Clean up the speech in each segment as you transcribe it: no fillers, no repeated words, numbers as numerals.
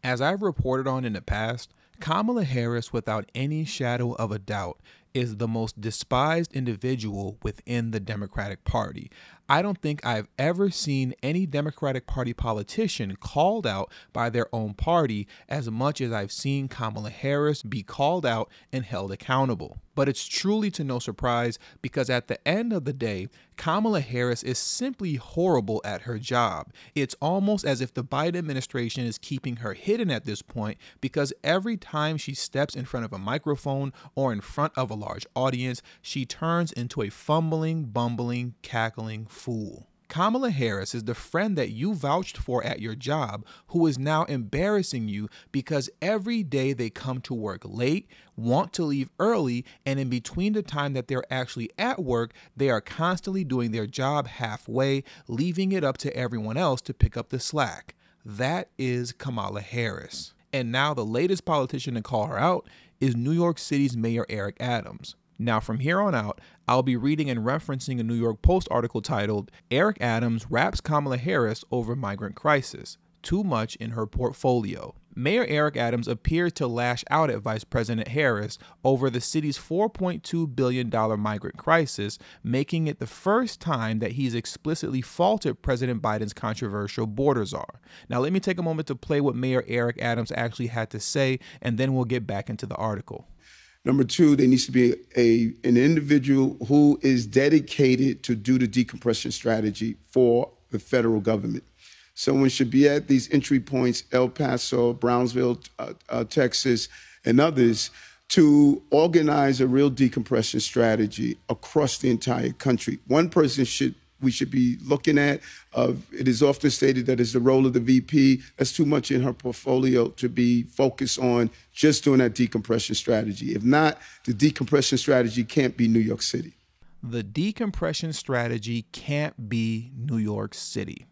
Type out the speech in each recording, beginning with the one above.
As I've reported on in the past, Kamala Harris, without any shadow of a doubt, is the most despised individual within the Democratic Party. I don't think I've ever seen any Democratic Party politician called out by their own party as much as I've seen Kamala Harris be called out and held accountable. But it's truly to no surprise because at the end of the day, Kamala Harris is simply horrible at her job. It's almost as if the Biden administration is keeping her hidden at this point because every time she steps in front of a microphone or in front of a large audience, she turns into a fumbling, bumbling, cackling fool. Kamala Harris is the friend that you vouched for at your job who is now embarrassing you because every day they come to work late, want to leave early, and in between the time that they're actually at work, they are constantly doing their job halfway, leaving it up to everyone else to pick up the slack. That is Kamala Harris. And now the latest politician to call her out is New York City's Mayor Eric Adams. Now, from here on out, I'll be reading and referencing a New York Post article titled, "Eric Adams Raps Kamala Harris Over Migrant Crisis. Too Much in Her Portfolio." Mayor Eric Adams appeared to lash out at Vice President Harris over the city's $4.2 billion migrant crisis, making it the first time that he's explicitly faulted President Biden's controversial border czar. Now, let me take a moment to play what Mayor Eric Adams actually had to say, and then we'll get back into the article. Number two, there needs to be an individual who is dedicated to do the decompression strategy for the federal government. Someone should be at these entry points, El Paso, Brownsville, Texas, and others, to organize a real decompression strategy across the entire country. One person we should be looking at. It is often stated that it's the role of the VP. That's too much in her portfolio to be focused on just doing that decompression strategy. If not, the decompression strategy can't be New York City. The decompression strategy can't be New York City.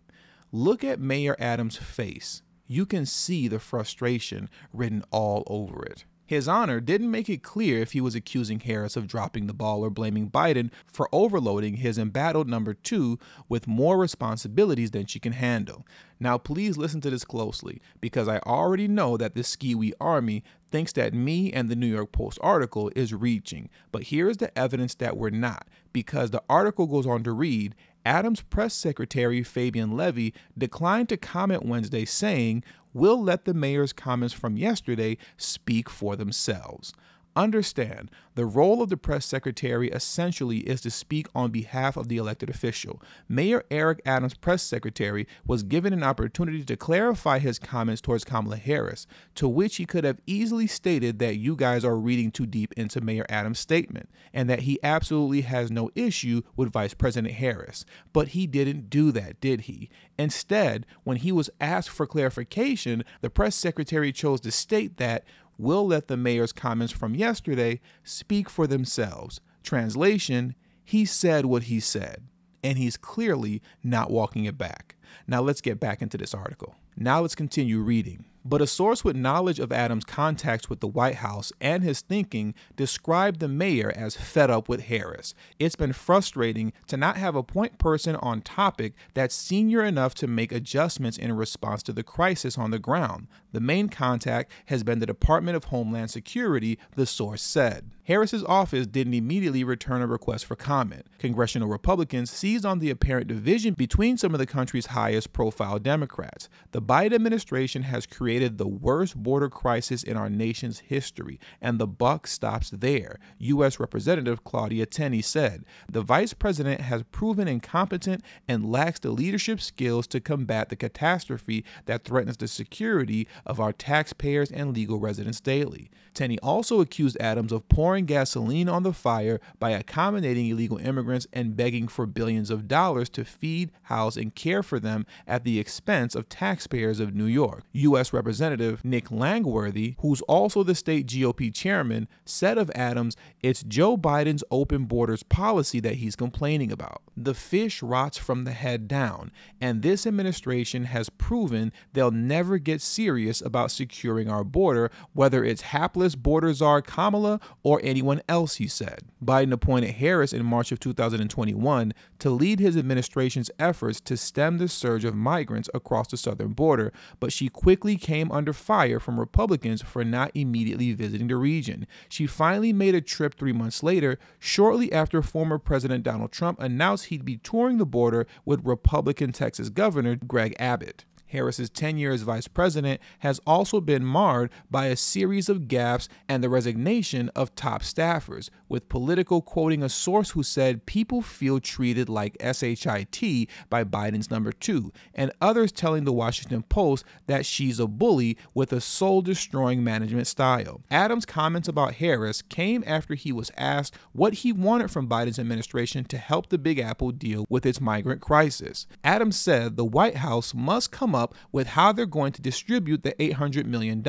Look at Mayor Adams' face. You can see the frustration written all over it. His Honor didn't make it clear if he was accusing Harris of dropping the ball or blaming Biden for overloading his embattled number two with more responsibilities than she can handle. Now, please listen to this closely, because I already know that the Skiwi Army thinks that me and the New York Post article is reaching, but here is the evidence that we're not, because the article goes on to read, Adams' press secretary Fabian Levy declined to comment Wednesday, saying, "We'll let the mayor's comments from yesterday speak for themselves." Understand, the role of the press secretary essentially is to speak on behalf of the elected official. Mayor Eric Adams' press secretary was given an opportunity to clarify his comments towards Kamala Harris, to which he could have easily stated that you guys are reading too deep into Mayor Adams' statement, and that he absolutely has no issue with Vice President Harris. But he didn't do that, did he? Instead, when he was asked for clarification, the press secretary chose to state that "We'll let the mayor's comments from yesterday speak for themselves." Translation, he said what he said, and he's clearly not walking it back. Now let's get back into this article. Now let's continue reading. But a source with knowledge of Adams' contacts with the White House and his thinking described the mayor as fed up with Harris. It's been frustrating to not have a point person on topic that's senior enough to make adjustments in response to the crisis on the ground. The main contact has been the Department of Homeland Security, the source said. Harris's office didn't immediately return a request for comment. Congressional Republicans seized on the apparent division between some of the country's highest profile Democrats. The Biden administration has created the worst border crisis in our nation's history, and the buck stops there, U.S. Representative Claudia Tenney said. The vice president has proven incompetent and lacks the leadership skills to combat the catastrophe that threatens the security of our taxpayers and legal residents daily. Tenney also accused Adams of pouring gasoline on the fire by accommodating illegal immigrants and begging for billions of dollars to feed, house, and care for them at the expense of taxpayers of New York. U.S. Representative Nick Langworthy, who's also the state GOP chairman, said of Adams, "It's Joe Biden's open borders policy that he's complaining about. The fish rots from the head down, and this administration has proven they'll never get serious serious about securing our border, whether it's hapless border czar Kamala or anyone else, he said. Biden appointed Harris in March of 2021 to lead his administration's efforts to stem the surge of migrants across the southern border, but she quickly came under fire from Republicans for not immediately visiting the region. She finally made a trip 3 months later, shortly after former President Donald Trump announced he'd be touring the border with Republican Texas Governor Greg Abbott. Harris's tenure as vice president has also been marred by a series of gaffes and the resignation of top staffers, with Politico quoting a source who said people feel treated like SHIT by Biden's number 2, and others telling the Washington Post that she's a bully with a soul-destroying management style. Adams' comments about Harris came after he was asked what he wanted from Biden's administration to help the Big Apple deal with its migrant crisis. Adams said the White House must come up with how they're going to distribute the $800 million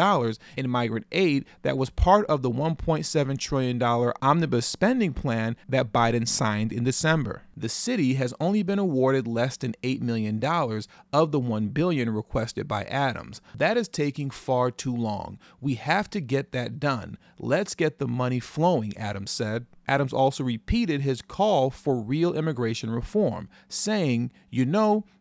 in migrant aid that was part of the $1.7 trillion omnibus spending plan that Biden signed in December. The city has only been awarded less than $8 million of the $1 billion requested by Adams. That is taking far too long. We have to get that done. Let's get the money flowing, Adams said. Adams also repeated his call for real immigration reform, saying,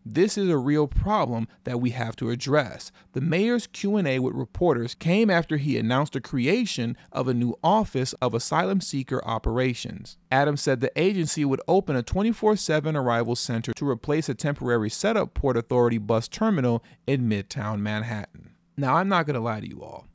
this is a real problem that we have to address. The mayor's Q&A with reporters came after he announced the creation of a new Office of Asylum Seeker Operations. Adams said the agency would open a 24/7 arrival center to replace a temporary setup Port Authority bus terminal in Midtown Manhattan. Now, I'm not going to lie to you all.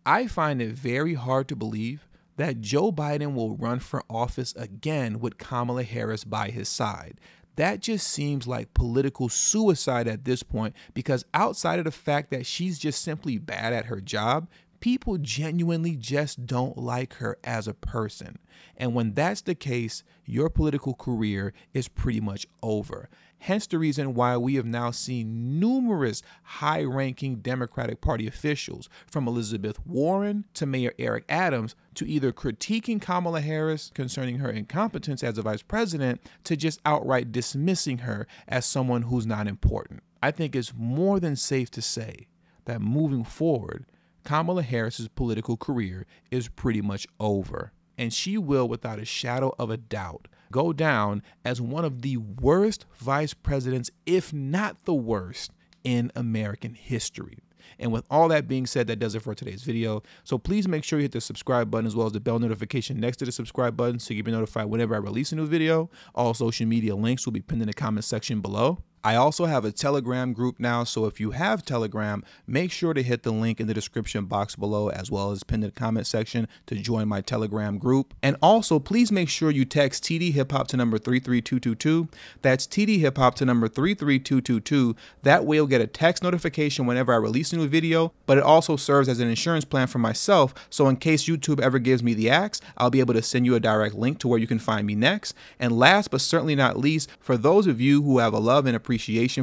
I find it very hard to believe that Joe Biden will run for office again with Kamala Harris by his side. That just seems like political suicide at this point, because outside of the fact that she's just simply bad at her job, people genuinely just don't like her as a person. And when that's the case, your political career is pretty much over. Hence the reason why we have now seen numerous high-ranking Democratic Party officials, from Elizabeth Warren to Mayor Eric Adams, to either critiquing Kamala Harris concerning her incompetence as a vice president, to just outright dismissing her as someone who's not important. I think it's more than safe to say that moving forward, Kamala Harris's political career is pretty much over, and she will, without a shadow of a doubt, go down as one of the worst vice presidents, if not the worst, in American history. And with all that being said, that does it for today's video. So please make sure you hit the subscribe button as well as the bell notification next to the subscribe button so you can be notified whenever I release a new video. All social media links will be pinned in the comment section below. I also have a Telegram group now, so if you have Telegram, make sure to hit the link in the description box below as well as pinned in the comment section to join my Telegram group. And also, please make sure you text tdhiphop to number 33222. That's tdhiphop to number 33222. That way you'll get a text notification whenever I release a new video, but it also serves as an insurance plan for myself, so in case YouTube ever gives me the axe, I'll be able to send you a direct link to where you can find me next. And last but certainly not least, for those of you who have a love and appreciation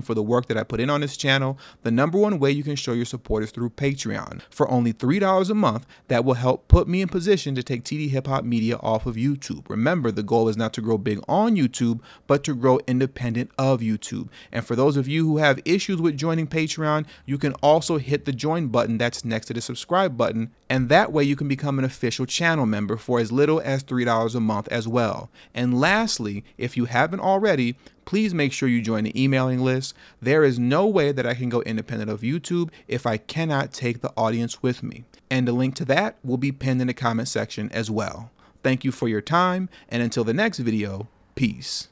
for the work that I put in on this channel, the #1 way you can show your support is through Patreon. For only $3 a month, that will help put me in position to take TD Hip Hop Media off of YouTube. Remember, the goal is not to grow big on YouTube, but to grow independent of YouTube. And for those of you who have issues with joining Patreon, you can also hit the join button that's next to the subscribe button, and that way you can become an official channel member for as little as $3 a month as well. And lastly, if you haven't already, please make sure you join the emailing list. There is no way that I can go independent of YouTube if I cannot take the audience with me. And the link to that will be pinned in the comment section as well. Thank you for your time, and until the next video, peace.